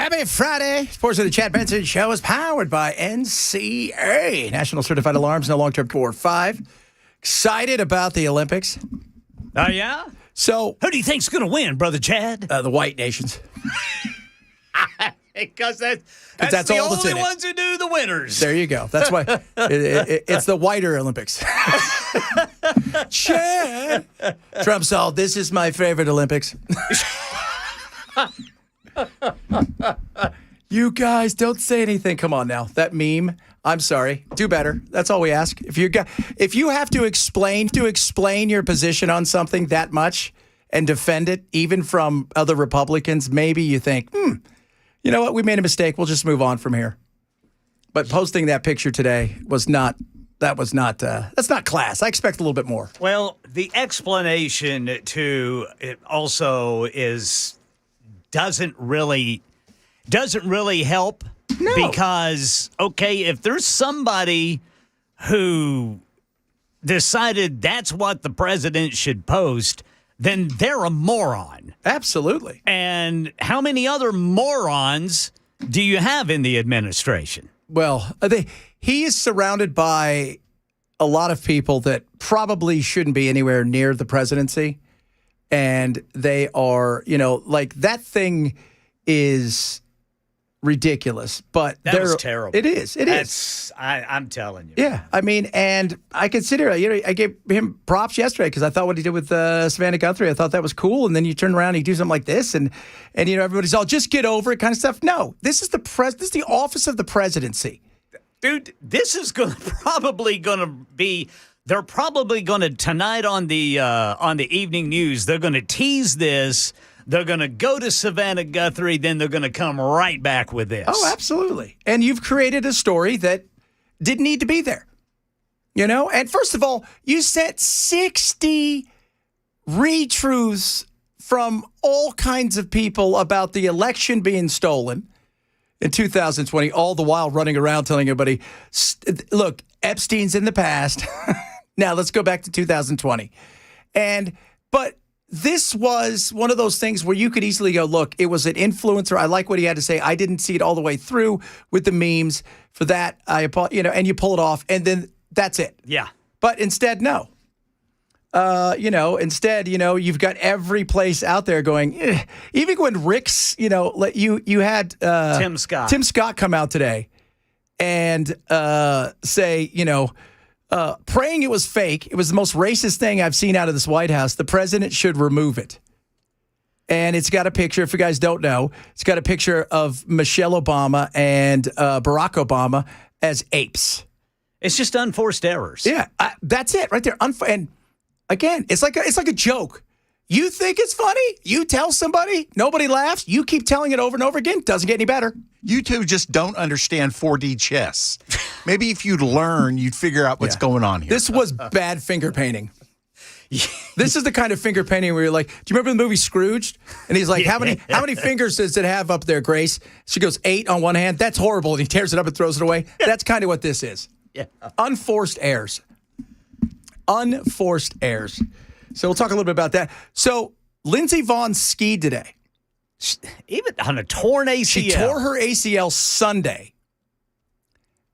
Happy Friday. Sports of the Chad Benson Show is powered by NCA, National Certified Alarms, no long-term 4 or 5. Excited about the Olympics. Oh, yeah? So, who do you think's going to win, Brother Chad? The white nations. Because that's the all that's only in it. ones who do the winners. There you go. That's why it's the whiter Olympics. Chad. Trump saw, this is my favorite Olympics. You guys don't say anything. Come on now. That meme. I'm sorry. Do better. That's all we ask. If you have to explain your position on something that much and defend it, even from other Republicans, maybe you think, you know what? We made a mistake. We'll just move on from here. But posting that picture today that's not class. I expect a little bit more. Well, the explanation to it also doesn't really help. No. Because, okay, if there's somebody who decided that's what the president should post, then they're a moron. Absolutely. And how many other morons do you have in the administration? Well, he is surrounded by a lot of people that probably shouldn't be anywhere near the presidency. And they are, like that thing is ridiculous, but that was terrible. It is. I'm telling you. Yeah, I mean, and I consider, I gave him props yesterday because I thought what he did with Savannah Guthrie, I thought that was cool. And then you turn around and you do something like this, and everybody's all just get over it kind of stuff. No, this is the office of the presidency, dude. This is probably going to be. They're probably going to tonight on the evening news. They're going to tease this. They're going to go to Savannah Guthrie, then they're going to come right back with this. Oh, absolutely. And you've created a story that didn't need to be there. And first of all, you sent 60 retruths from all kinds of people about the election being stolen in 2020, all the while running around telling everybody, look, Epstein's in the past. Now let's go back to 2020. But this was one of those things where you could easily go, look, it was an influencer. I like what he had to say. I didn't see it all the way through with the memes. For that, and you pull it off, and then that's it. Yeah. But instead, no. Instead, you've got every place out there going, even when Rick's, you had Tim Scott come out today and say, praying it was fake. It was the most racist thing I've seen out of this White House. The president should remove it. And it's got a picture, if you guys don't know, it's got a picture of Michelle Obama and Barack Obama as apes. It's just unforced errors. Yeah, that's it right there. And again, it's like a joke. You think it's funny? You tell somebody, nobody laughs. You keep telling it over and over again. Doesn't get any better. You two just don't understand 4D chess. Maybe if you'd learn, you'd figure out what's going on here. This was bad finger painting. This is the kind of finger painting where you're like, do you remember the movie Scrooged? And he's like, how many fingers does it have up there, Grace? She goes, 8 on one hand. That's horrible. And he tears it up and throws it away. That's kind of what this is. Yeah. Unforced errors. Unforced errors. So we'll talk a little bit about that. So Lindsey Vonn skied today. Even on a torn ACL. She tore her ACL Sunday,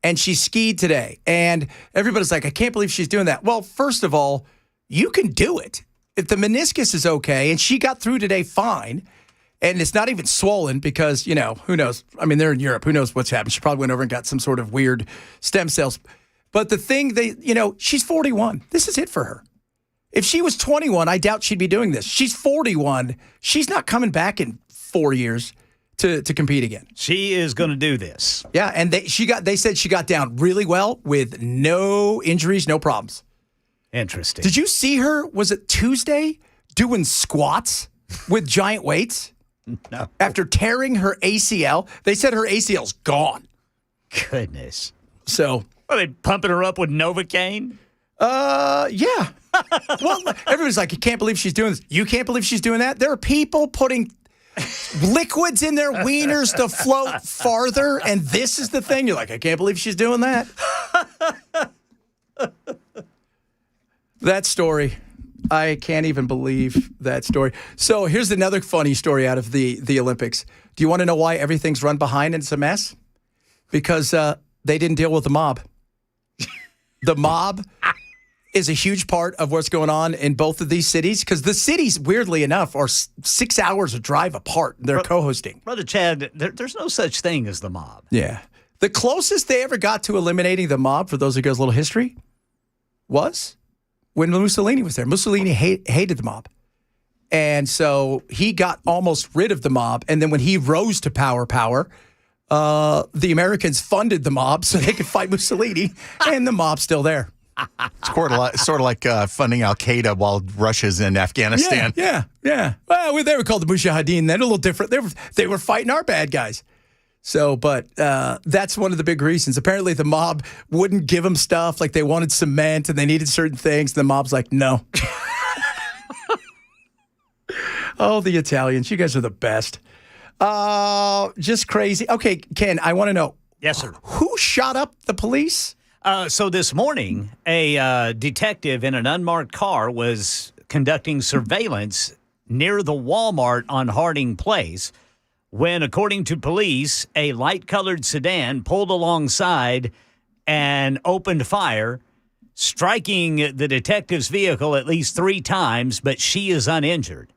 and she skied today. And everybody's like, I can't believe she's doing that. Well, first of all, you can do it. If the meniscus is okay, and she got through today fine, and it's not even swollen because, who knows? I mean, they're in Europe. Who knows what's happened? She probably went over and got some sort of weird stem cells. But the thing, she's 41. This is it for her. If she was 21, I doubt she'd be doing this. She's 41. She's not coming back in 4 years to compete again. She is going to do this. Yeah, and they said she got down really well with no injuries, no problems. Interesting. Did you see her, was it Tuesday, doing squats with giant weights? No. After tearing her ACL. They said her ACL's gone. Goodness. So. Are they pumping her up with Novocaine? Yeah. Well, everybody's like, you can't believe she's doing this. You can't believe she's doing that? There are people putting liquids in their wieners to float farther, and this is the thing. You're like, I can't believe she's doing that. That story. I can't even believe that story. So here's another funny story out of the Olympics. Do you want to know why everything's run behind and it's a mess? Because they didn't deal with the mob. The mob is a huge part of what's going on in both of these cities because the cities, weirdly enough, are 6 hours of drive apart. They're co-hosting. Brother Chad, there's no such thing as the mob. Yeah. The closest they ever got to eliminating the mob, for those of you guys a little history, was when Mussolini was there. Mussolini hated the mob. And so he got almost rid of the mob. And then when he rose to power, the Americans funded the mob so they could fight Mussolini, and the mob's still there. It's sort of like funding Al Qaeda while Russia's in Afghanistan. Yeah. Well, they were called the Mujahideen. They're a little different. They were fighting our bad guys. So, but that's one of the big reasons. Apparently, the mob wouldn't give them stuff. Like they wanted cement and they needed certain things. And the mob's like, no. Oh, the Italians. You guys are the best. Just crazy. Okay, Ken, I want to know. Yes, sir. Who shot up the police? So this morning, a detective in an unmarked car was conducting surveillance near the Walmart on Harding Place when, according to police, a light-colored sedan pulled alongside and opened fire, striking the detective's vehicle at least 3 times, but she is uninjured.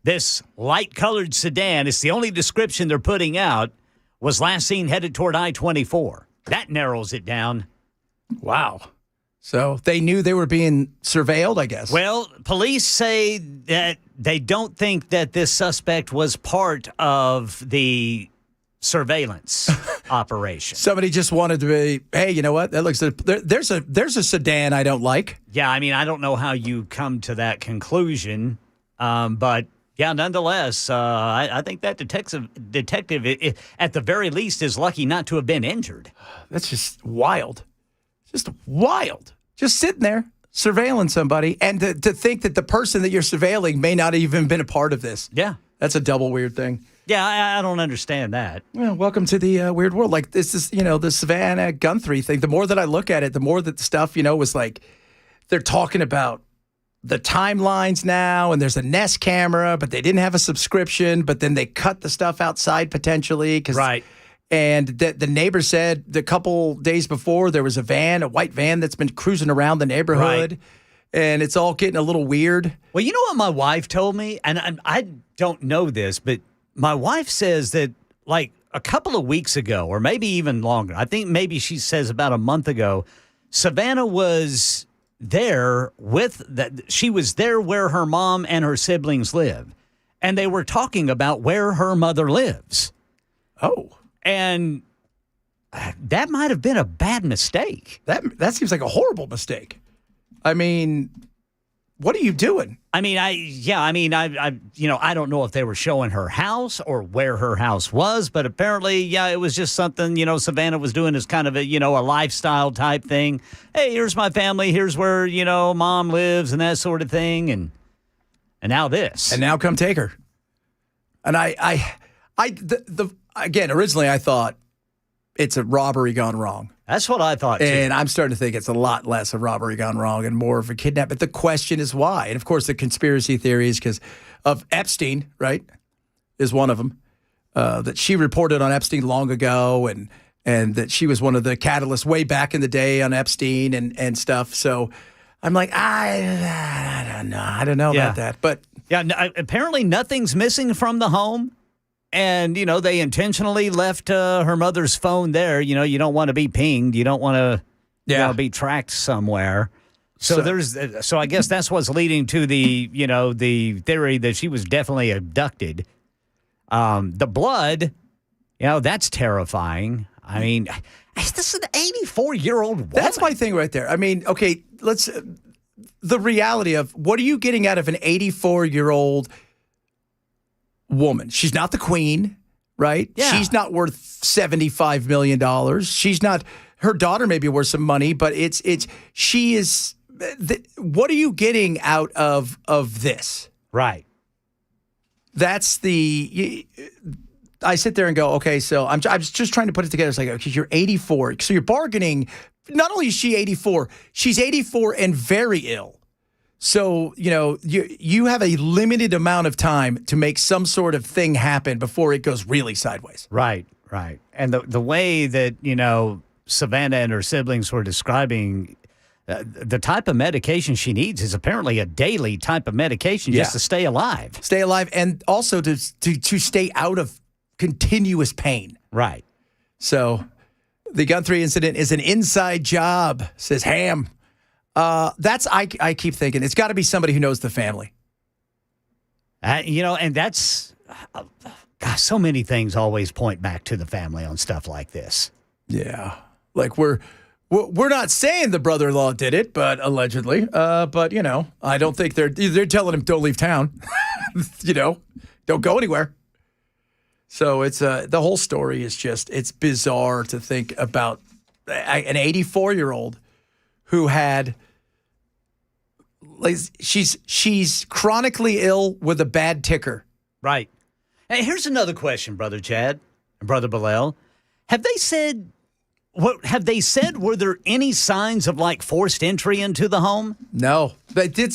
This light-colored sedan, it's the only description they're putting out, was last seen headed toward I-24. That narrows it down. Wow. So they knew they were being surveilled, I guess. Well, police say that they don't think that this suspect was part of the surveillance operation. Somebody just wanted to be, hey, you know what? That looks there's a sedan I don't like. Yeah, I mean, I don't know how you come to that conclusion, but yeah, nonetheless, I think that detective, at the very least, is lucky not to have been injured. That's just wild. Just wild. Just sitting there surveilling somebody, and to think that the person that you're surveilling may not have even been a part of this. Yeah. That's a double weird thing. Yeah, I don't understand that. Well, welcome to the weird world. Like, this is, the Savannah Guthrie thing. The more that I look at it, the more that the stuff, was like, they're talking about the timelines now, and there's a Nest camera, but they didn't have a subscription, but then they cut the stuff outside potentially. Right. And the neighbor said a couple days before there was a white van that's been cruising around the neighborhood, right. And it's all getting a little weird. Well, you know what my wife told me? And I don't know this, but my wife says that like a couple of weeks ago, or maybe even longer, I think maybe she says about a month ago, Savannah was there she was there where her mom and her siblings live. And they were talking about where her mother lives. Oh. And that might have been a bad mistake. That seems like a horrible mistake. I mean, what are you doing? I mean, I don't know if they were showing her house or where her house was, but apparently, yeah, it was just something, Savannah was doing as kind of a lifestyle type thing. Hey, here's my family. Here's where, mom lives and that sort of thing. And now this. And now come take her. And again, originally I thought it's a robbery gone wrong. That's what I thought, too. And I'm starting to think it's a lot less a robbery gone wrong and more of a kidnapping. But the question is why? And, of course, the conspiracy theory is because of Epstein, right, is one of them. That she reported on Epstein long ago and that she was one of the catalysts way back in the day on Epstein and stuff. So I'm like, I don't know. I don't know about that. But yeah, apparently nothing's missing from the home. And, they intentionally left her mother's phone there. You don't want to be pinged. You don't want to be tracked somewhere. So I guess that's what's leading to the theory that she was definitely abducted. The blood, that's terrifying. I mean, this is an 84-year-old woman. That's my thing right there. I mean, okay, the reality of what are you getting out of an 84-year-old woman? She's not the queen, right? Yeah. She's not worth $75 million. She's not, her daughter may be worth some money, but she is, what are you getting out of this? Right. That's I sit there and go, okay, so I'm just trying to put it together. It's like, okay, you're 84. So you're bargaining. Not only is she 84, she's 84 and very ill. So, you have a limited amount of time to make some sort of thing happen before it goes really sideways. Right. And the way that, Savannah and her siblings were describing the type of medication she needs is apparently a daily type of medication just to stay alive. Stay alive and also to stay out of continuous pain. Right. So the Guthrie incident is an inside job, says Ham. I keep thinking it's got to be somebody who knows the family. And that's, gosh, so many things always point back to the family on stuff like this. Yeah. Like we're not saying the brother-in-law did it, but allegedly. But I don't think they're telling him don't leave town. Don't go anywhere. So it's the whole story is just it's bizarre to think about an 84-year-old who had she's chronically ill with a bad ticker. Right. Hey, here's another question, Brother Chad and Brother Bilal. Have they said were there any signs of like forced entry into the home? No. They did